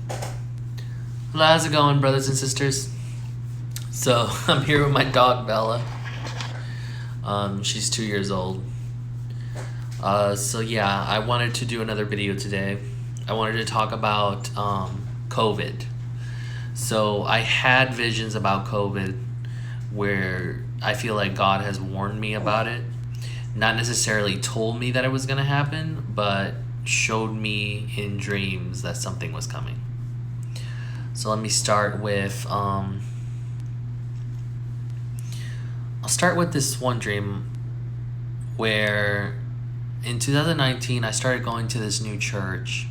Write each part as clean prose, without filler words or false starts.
Hello, how's it going, brothers and sisters? So, I'm here with my dog, Bella. She's 2 years old. So yeah, I wanted to do another video today. I wanted to talk about COVID. So, I had visions about COVID where I feel like God has warned me about it. Not necessarily told me that it was going to happen, but showed me in dreams that something was coming. So let me start with, I'll start with this one dream where in 2019 I started going to this new church,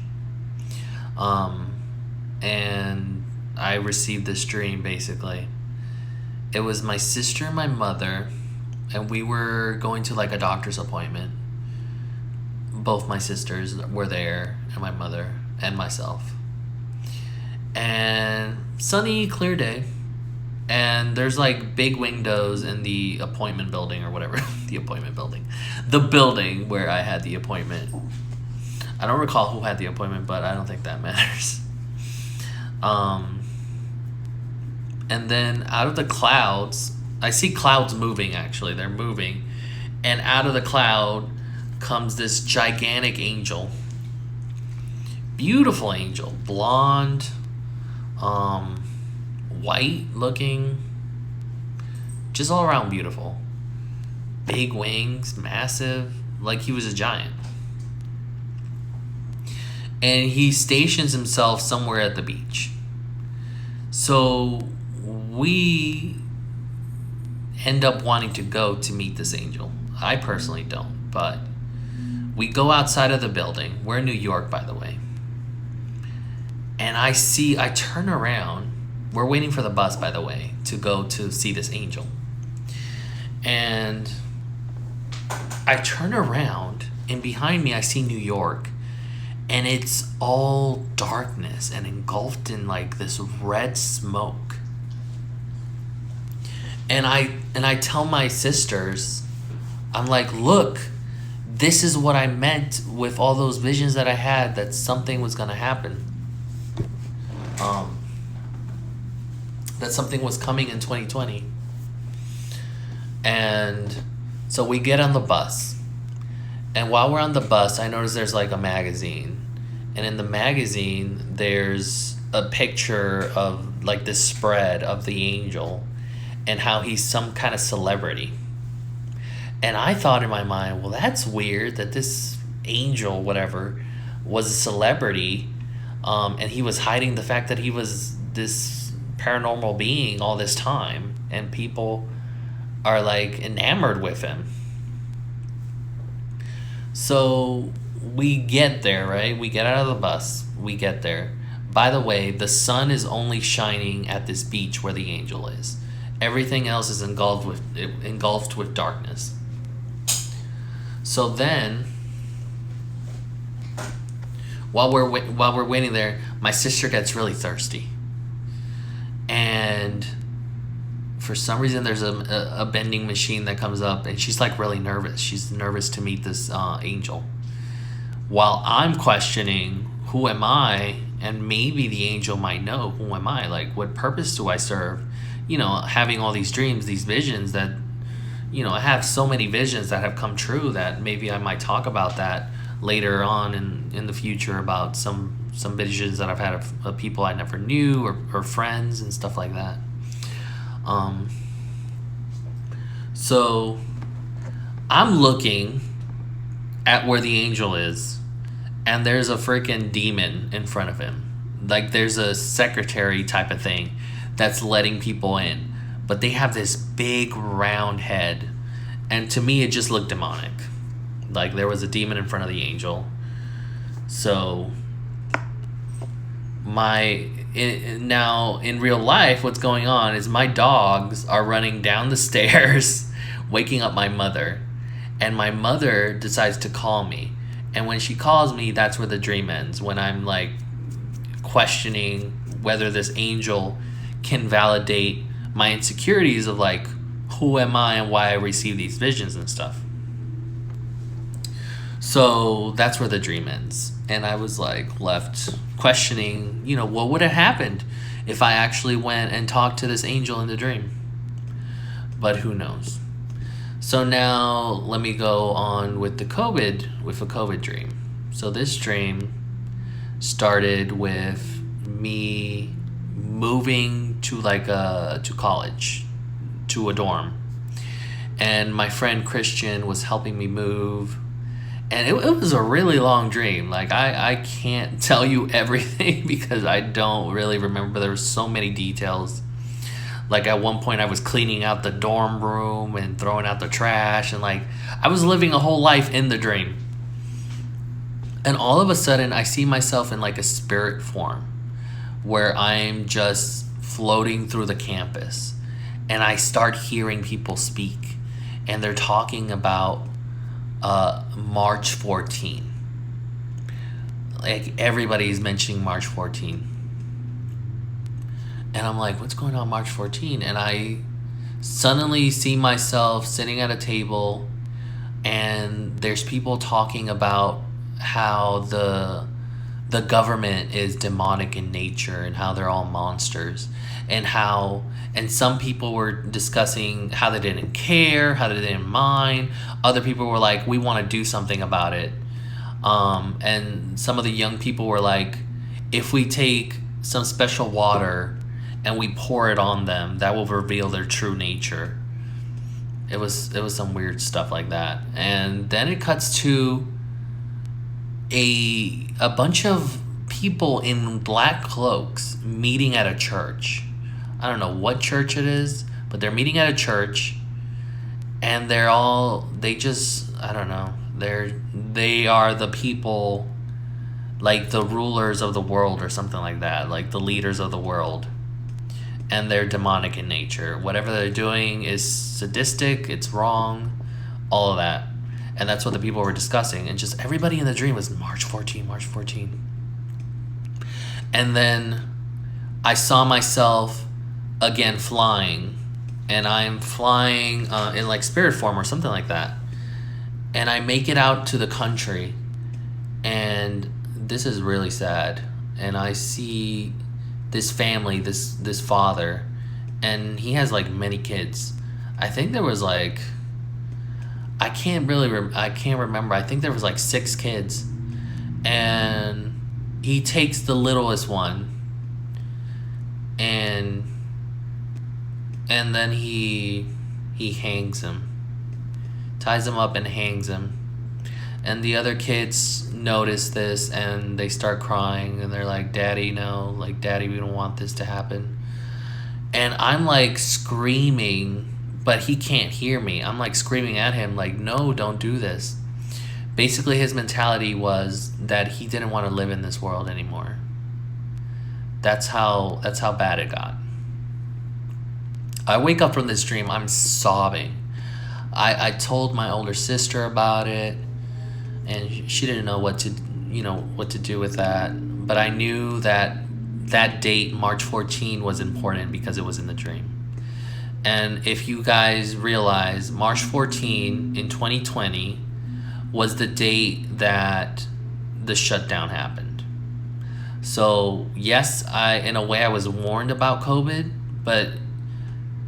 and I received this dream basically. It was my sister and my mother, and we were going to like a doctor's appointment. Both my sisters were there, and my mother and myself. And sunny, clear day. And there's like big windows in the appointment building or whatever. The appointment building. The building where I had the appointment. I don't recall who had the appointment, but I don't think that matters. And then out of the clouds, I see clouds moving actually. They're moving. And out of the cloud comes this gigantic angel. Beautiful angel. Blonde. White looking, just all around beautiful. Big wings, massive, like he was a giant. And he stations himself somewhere at the beach. So we end up wanting to go to meet this angel. I personally don't, but we go outside of the building. We're in New York, by the way. And I turn around. We're waiting for the bus, by the way, to go to see this angel. And I turn around, and behind me I see New York. And it's all darkness and engulfed in like this red smoke. And I tell my sisters, I'm like, look, this is what I meant with all those visions that I had, that something was going to happen. That something was coming in 2020. And so we get on the bus. And while we're on the bus, I notice there's like a magazine. And in the magazine, there's a picture of like this spread of the angel and how he's some kind of celebrity. And I thought in my mind, well, that's weird that this angel, whatever, was a celebrity. And he was hiding the fact that he was this paranormal being all this time, and people are like enamored with him. So we get there, right? We get out of the bus. We get there. By the way, the sun is only shining at this beach where the angel is. Everything else is engulfed with darkness. So then, while we're waiting there, my sister gets really thirsty. And for some reason, there's a vending machine that comes up, and she's like really nervous. She's nervous to meet this angel. While I'm questioning, who am I? And maybe the angel might know, who am I? Like, what purpose do I serve? You know, having all these dreams, these visions that, you know, I have so many visions that have come true that maybe I might talk about that later on in the future, about some visions that I've had of people I never knew, or friends and stuff like that. So I'm looking at where the angel is, and there's a freaking demon in front of him. Like there's a secretary type of thing that's letting people in, but they have this big round head, and to me it just looked demonic. Like there was a demon in front of the angel. So now in real life, what's going on is my dogs are running down the stairs, waking up my mother, and my mother decides to call me. And when she calls me, that's where the dream ends, when I'm like questioning whether this angel can validate my insecurities of like, who am I and why I receive these visions and stuff. So that's where the dream ends. And I was like left questioning, what would have happened if I actually went and talked to this angel in the dream? But who knows? So now let me go on with a COVID dream. So this dream started with me moving to to college, to a dorm. And my friend Christian was helping me move. And it was a really long dream. Like, I can't tell you everything because I don't really remember. There were so many details. Like, at one point I was cleaning out the dorm room and throwing out the trash. And, I was living a whole life in the dream. And all of a sudden, I see myself in, a spirit form where I'm just floating through the campus. And I start hearing people speak. And they're talking about March 14. Everybody's mentioning March 14. And I'm like, what's going on March 14? And I suddenly see myself sitting at a table, and there's people talking about how the government is demonic in nature and how they're all monsters, and some people were discussing how they didn't care, how they didn't mind. Other people were like, we want to do something about it. And some of the young people were like, if we take some special water and we pour it on them, that will reveal their true nature. It was some weird stuff like that. And then it cuts to a bunch of people in black cloaks meeting at a church. I don't know what church it is, but they're meeting at a church, and they are the people, like the rulers of the world or something like that, like the leaders of the world. And they're demonic in nature. Whatever they're doing is sadistic, it's wrong, all of that. And that's what the people were discussing. And just everybody in the dream was March 14, March 14. And then I saw myself again flying. And I'm flying in spirit form or something like that. And I make it out to the country. And this is really sad. And I see this family, this father, and he has many kids. I think there was I can't remember. I think there was 6 kids, and he takes the littlest one, and then he hangs him, ties him up and hangs him. And the other kids notice this, and they start crying, and they're like, Daddy, no, Daddy, we don't want this to happen. And I'm screaming, but he can't hear me. I'm screaming at him, no, don't do this. Basically, his mentality was that he didn't want to live in this world anymore. That's how bad it got. I wake up from this dream, I'm sobbing. I told my older sister about it, and she didn't know what to do with that. But I knew that date, March 14, was important because it was in the dream. And if you guys realize, March 14 in 2020 was the date that the shutdown happened. So yes, in a way I was warned about COVID, but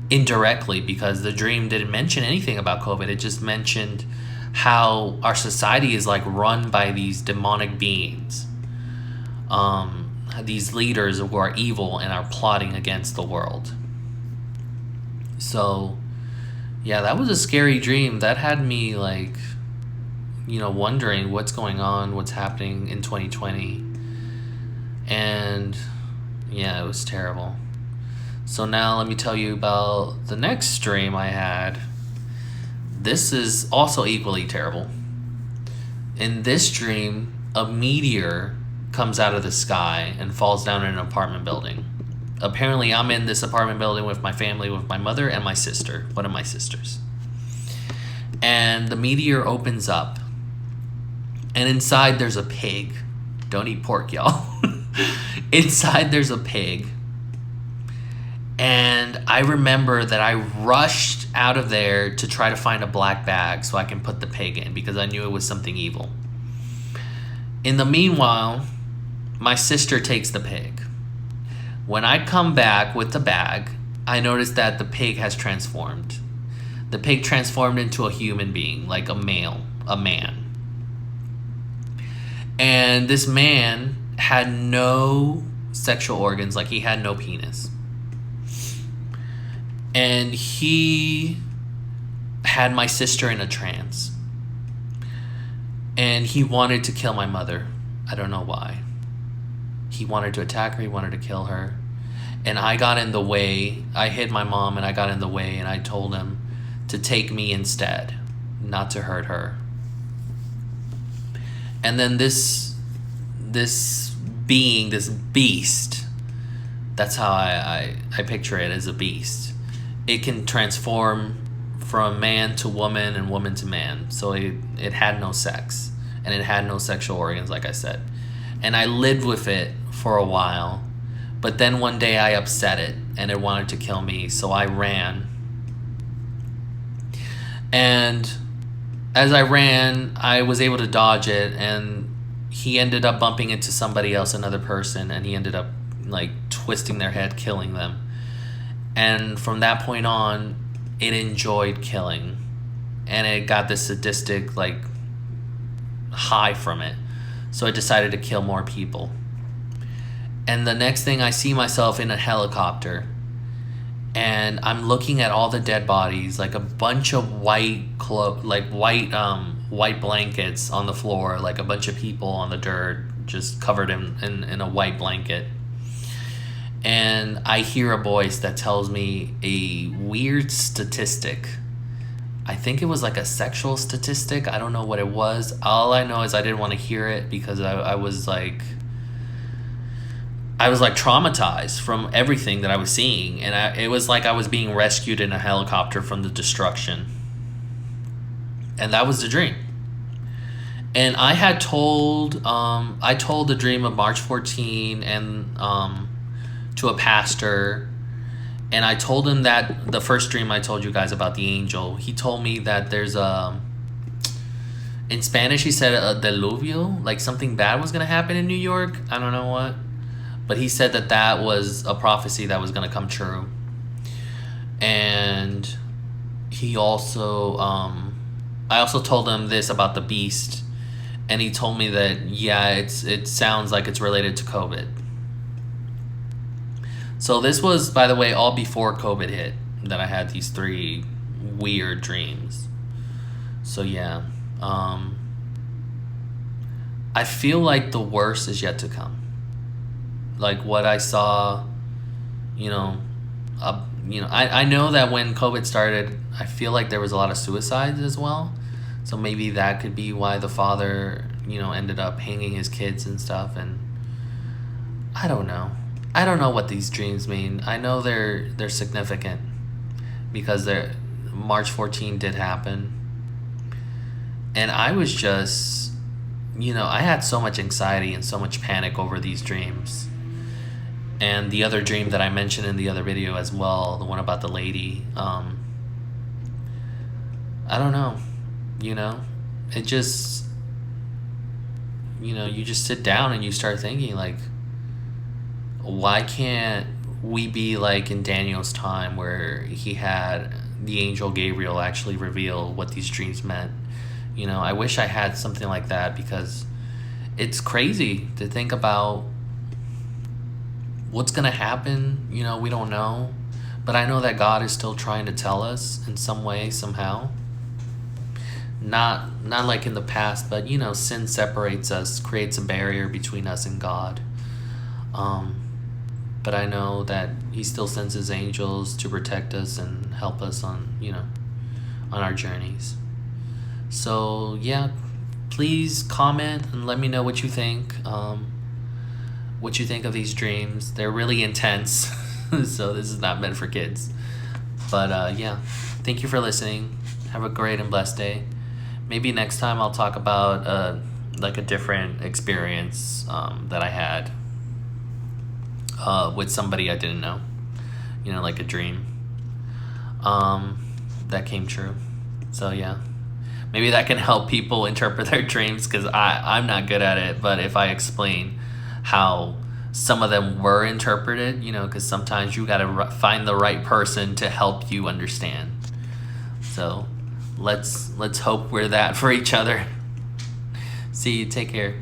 indirectly, because the dream didn't mention anything about COVID. It just mentioned how our society is run by these demonic beings, these leaders who are evil and are plotting against the world. So yeah, that was a scary dream. That had me wondering what's going on, what's happening in 2020. And yeah, it was terrible. So now let me tell you about the next dream I had. This is also equally terrible. In this dream, a meteor comes out of the sky and falls down in an apartment building. Apparently, I'm in this apartment building with my family, with my mother and my sister, one of my sisters. And the meteor opens up. And inside there's a pig. Don't eat pork, y'all. Inside there's a pig. And I remember that I rushed out of there to try to find a black bag so I can put the pig in, because I knew it was something evil. In the meanwhile, my sister takes the pig. When I come back with the bag, I notice that the pig has transformed. The pig transformed into a human being, like a man. And this man had no sexual organs, like he had no penis. And he had my sister in a trance. And he wanted to kill my mother. I don't know why. He wanted to attack her, he wanted to kill her. And I got in the way. I hid my mom and I got in the way, and I told him to take me instead, not to hurt her. And then this being, this beast, that's how I picture it, as a beast. It can transform from man to woman and woman to man. So it had no sex, and it had no sexual organs, like I said. And I lived with it for a while, but then one day I upset it and it wanted to kill me, so I ran. And as I ran, I was able to dodge it, and he ended up bumping into somebody else, another person, and he ended up like twisting their head, killing them. And from that point on, it enjoyed killing, and it got this sadistic like high from it. So I decided to kill more people. And the next thing, I see myself in a helicopter, and I'm looking at all the dead bodies, like a bunch of white blankets on the floor, like a bunch of people on the dirt, just covered in a white blanket. And I hear a voice that tells me a weird statistic. I think it was like a sexual statistic. I don't know what it was. All I know is I didn't want to hear it because I was like traumatized from everything that I was seeing. And it was like I was being rescued in a helicopter from the destruction. And that was the dream. And I had told the dream of March 14 and to a pastor. And I told him that the first dream I told you guys about the angel, he told me that there's in Spanish he said a diluvio, like something bad was going to happen in New York. I don't know what. But he said that was a prophecy that was going to come true. And he also, I also told him this about the beast. And he told me that, yeah, it sounds like it's related to COVID. So this was, by the way, all before COVID hit, that I had these 3 weird dreams. So yeah, I feel like the worst is yet to come. Like what I saw, I know that when COVID started, I feel like there was a lot of suicides as well. So maybe that could be why the father, ended up hanging his kids and stuff. And I don't know. I don't know what these dreams mean. I know they're significant because March 14 did happen. And I was just, I had so much anxiety and so much panic over these dreams. And the other dream that I mentioned in the other video as well, the one about the lady, I don't know, it just, you just sit down and you start thinking like, why can't we be like in Daniel's time where he had the angel Gabriel actually reveal what these dreams meant? I wish I had something like that, because it's crazy to think about what's going to happen. We don't know. But I know that God is still trying to tell us in some way, somehow. Not like in the past, but, sin separates us, creates a barrier between us and God. But I know that he still sends his angels to protect us and help us on our journeys. So, yeah, please comment and let me know what you think. What you think of these dreams. They're really intense. So this is not meant for kids. But, yeah, thank you for listening. Have a great and blessed day. Maybe next time I'll talk about like a different experience that I had with somebody I didn't know, like a dream that came true. So yeah, maybe that can help people interpret their dreams, because I'm not good at it. But if I explain how some of them were interpreted, because sometimes you got to find the right person to help you understand. So let's hope we're that for each other. See you. Take care.